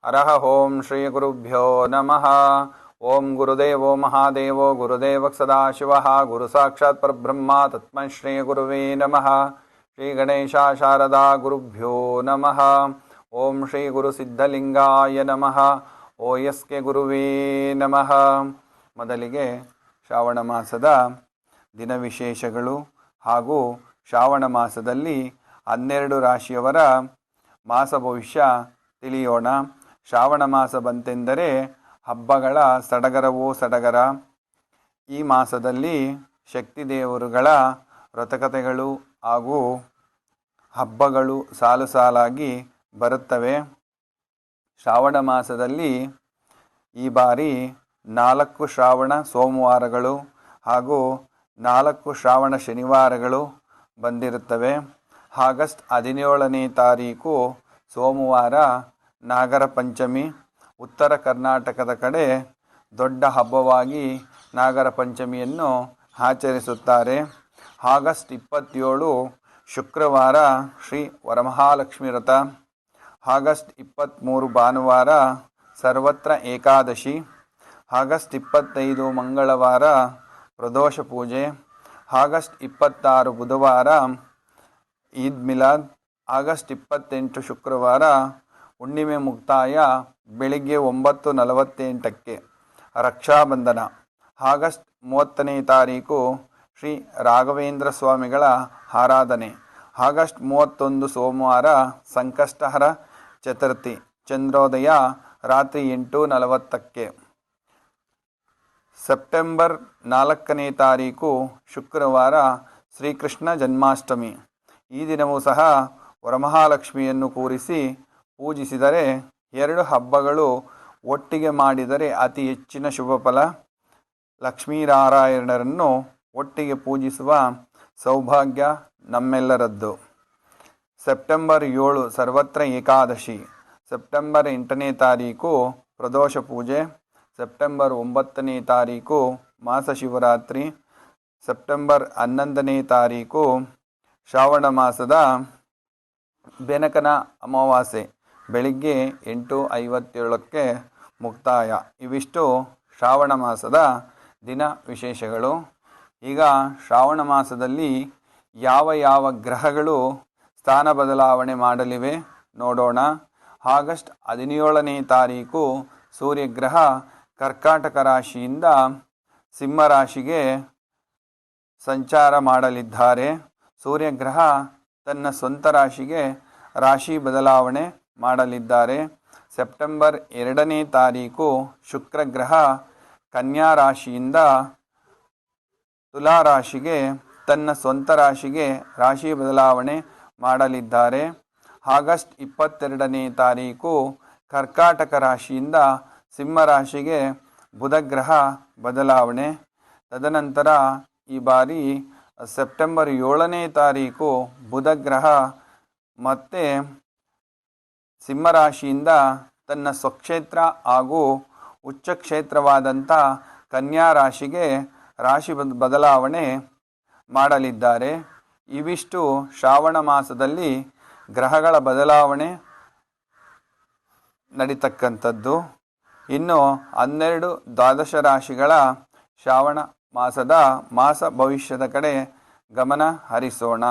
ಅರಹ ಓಂ ಶ್ರೀ ಗುರುಭ್ಯೋ ನಮಃ. ಓಂ ಗುರುದೇವೋ ಮಹಾದೇವೋ ಗುರುದೇವ ಸದಾಶಿವಃ ಗುರು ಸಾಕ್ಷಾತ್ ಪರಬ್ರಹ್ಮ ತಸ್ಮೈ ಶ್ರೀ ಗುರುವೇ ನಮಃ. ಶ್ರೀ ಗಣೇಶ ಶಾರದಾ ಗುರುಭ್ಯೋ ನಮಃ. ಓಂ ಶ್ರೀ ಗುರು ಸಿದ್ಧಲಿಂಗಾಯ ನಮಃ. ಓಯಸ್ಕೆ ಗುರುವೇ ನಮಃ. ಮೊದಲಿಗೆ ಶ್ರಾವಣ ಮಾಸದ ದಿನವಿಶೇಷಗಳು ಹಾಗೂ ಶ್ರಾವಣ ಮಾಸದಲ್ಲಿ 12 ರಾಶಿಯವರ ಮಾಸ ಭವಿಷ್ಯ ತಿಳಿಯೋಣ. ಶ್ರಾವಣ ಮಾಸ ಬಂತೆಂದರೆ ಹಬ್ಬಗಳ ಸಡಗರವೋ ಸಡಗರ. ಈ ಮಾಸದಲ್ಲಿ ಶಕ್ತಿ ದೇವರುಗಳ ವ್ರತಕಥೆಗಳು ಹಾಗೂ ಹಬ್ಬಗಳು ಸಾಲು ಸಾಲಾಗಿ ಬರುತ್ತವೆ. ಶ್ರಾವಣ ಮಾಸದಲ್ಲಿ ಈ ಬಾರಿ 4 ಶ್ರಾವಣ ಸೋಮವಾರಗಳು ಹಾಗೂ 4 ಶ್ರಾವಣ ಶನಿವಾರಗಳು ಬಂದಿರುತ್ತವೆ. ಆಗಸ್ಟ್ 17ನೇ ತಾರೀಕು ಸೋಮವಾರ ನಾಗರ ಪಂಚಮಿ. ಉತ್ತರ ಕರ್ನಾಟಕದ ಕಡೆ ದೊಡ್ಡ ಹಬ್ಬವಾಗಿ ನಾಗರ ಪಂಚಮಿಯನ್ನು ಆಚರಿಸುತ್ತಾರೆ. ಆಗಸ್ಟ್ 27 ಶುಕ್ರವಾರ ಶ್ರೀ ವರಮಹಾಲಕ್ಷ್ಮಿ ವ್ರತ. ಆಗಸ್ಟ್ 23 ಭಾನುವಾರ ಸರ್ವತ್ರ ಏಕಾದಶಿ. ಆಗಸ್ಟ್ 25 ಮಂಗಳವಾರ ಪ್ರದೋಷ ಪೂಜೆ. ಆಗಸ್ಟ್ 26 ಬುಧವಾರ ಈದ್ ಮಿಲಾದ್. ಆಗಸ್ಟ್ 28 ಶುಕ್ರವಾರ ಹುಣ್ಣಿಮೆ ಮುಕ್ತಾಯ ಬೆಳಿಗ್ಗೆ 9:48 ರಕ್ಷಾಬಂಧನ. ಆಗಸ್ಟ್ 30ನೇ ತಾರೀಕು ಶ್ರೀ ರಾಘವೇಂದ್ರ ಸ್ವಾಮಿಗಳ ಆರಾಧನೆ. ಆಗಸ್ಟ್ 31 ಸೋಮವಾರ ಸಂಕಷ್ಟಹರ ಚತುರ್ಥಿ. ಚಂದ್ರೋದಯ ರಾತ್ರಿ 8:40. ಸೆಪ್ಟೆಂಬರ್ 4ನೇ ತಾರೀಕು ಶುಕ್ರವಾರ ಶ್ರೀಕೃಷ್ಣ ಜನ್ಮಾಷ್ಟಮಿ. ಈ ದಿನವೂ ಸಹ ವರಮಹಾಲಕ್ಷ್ಮಿಯನ್ನು ಕೂರಿಸಿ ಪೂಜಿಸಿದರೆ 2 ಹಬ್ಬಗಳು ಒಟ್ಟಿಗೆ ಮಾಡಿದರೆ ಅತಿ ಹೆಚ್ಚಿನ ಶುಭ ಫಲ. ಲಕ್ಷ್ಮೀನಾರಾಯಣರನ್ನು ಒಟ್ಟಿಗೆ ಪೂಜಿಸುವ ಸೌಭಾಗ್ಯ ನಮ್ಮೆಲ್ಲರದ್ದು. ಸೆಪ್ಟೆಂಬರ್ 7 ಸರ್ವತ್ರ ಏಕಾದಶಿ. ಸೆಪ್ಟೆಂಬರ್ 8ನೇ ತಾರೀಕು ಪ್ರದೋಷ ಪೂಜೆ. ಸೆಪ್ಟೆಂಬರ್ 9ನೇ ತಾರೀಕು ಮಾಸ ಶಿವರಾತ್ರಿ. ಸೆಪ್ಟೆಂಬರ್ 11ನೇ ತಾರೀಕು ಶ್ರಾವಣ ಮಾಸದ ಬೆನಕನ ಅಮಾವಾಸ್ಯೆ ಬೆಳಿಗ್ಗೆ 8:57 ಮುಕ್ತಾಯ. ಇವಿಷ್ಟು ಶ್ರಾವಣ ಮಾಸದ ದಿನ ವಿಶೇಷಗಳು. ಈಗ ಶ್ರಾವಣ ಮಾಸದಲ್ಲಿ ಯಾವ ಯಾವ ಗ್ರಹಗಳು ಸ್ಥಾನ ಬದಲಾವಣೆ ಮಾಡಲಿವೆ ನೋಡೋಣ. ಆಗಸ್ಟ್ 17ನೇ ತಾರೀಕು ಸೂರ್ಯಗ್ರಹ ಕರ್ಕಾಟಕ ರಾಶಿಯಿಂದ ಸಿಂಹ ರಾಶಿಗೆ ಸಂಚಾರ ಮಾಡಲಿದ್ದಾರೆ. ಸೂರ್ಯಗ್ರಹ ತನ್ನ ಸ್ವಂತ ರಾಶಿಗೆ ರಾಶಿ ಬದಲಾವಣೆ ಮಾಡಲಿದ್ದಾರೆ. ಸೆಪ್ಟೆಂಬರ್ 2ನೇ ತಾರೀಕು ಶುಕ್ರಗ್ರಹ ಕನ್ಯಾ ರಾಶಿಯಿಂದ ತುಲಾ ರಾಶಿಗೆ ತನ್ನ ಸ್ವಂತ ರಾಶಿಗೆ ರಾಶಿ ಬದಲಾವಣೆ ಮಾಡಲಿದ್ದಾರೆ. ಆಗಸ್ಟ್ 22ನೇ ತಾರೀಕು ಕರ್ಕಾಟಕ ರಾಶಿಯಿಂದ ಸಿಂಹ ರಾಶಿಗೆ ಬುಧಗ್ರಹ ಬದಲಾವಣೆ. ತದನಂತರ ಈ ಬಾರಿ ಸೆಪ್ಟೆಂಬರ್ 7ನೇ ತಾರೀಕು ಬುಧಗ್ರಹ ಮತ್ತೆ ಸಿಂಹರಾಶಿಯಿಂದ ತನ್ನ ಸ್ವಕ್ಷೇತ್ರ ಹಾಗೂ ಉಚ್ಚ ಕ್ಷೇತ್ರವಾದಂಥ ಕನ್ಯಾ ರಾಶಿಗೆ ರಾಶಿ ಬದಲಾವಣೆ ಮಾಡಲಿದ್ದಾರೆ. ಇವಿಷ್ಟು ಶ್ರಾವಣ ಮಾಸದಲ್ಲಿ ಗ್ರಹಗಳ ಬದಲಾವಣೆ ನಡೀತಕ್ಕಂಥದ್ದು. ಇನ್ನು 12 ದ್ವಾದಶ ರಾಶಿಗಳ ಶ್ರಾವಣ ಮಾಸದ ಮಾಸ ಭವಿಷ್ಯದ ಕಡೆ ಗಮನ ಹರಿಸೋಣ.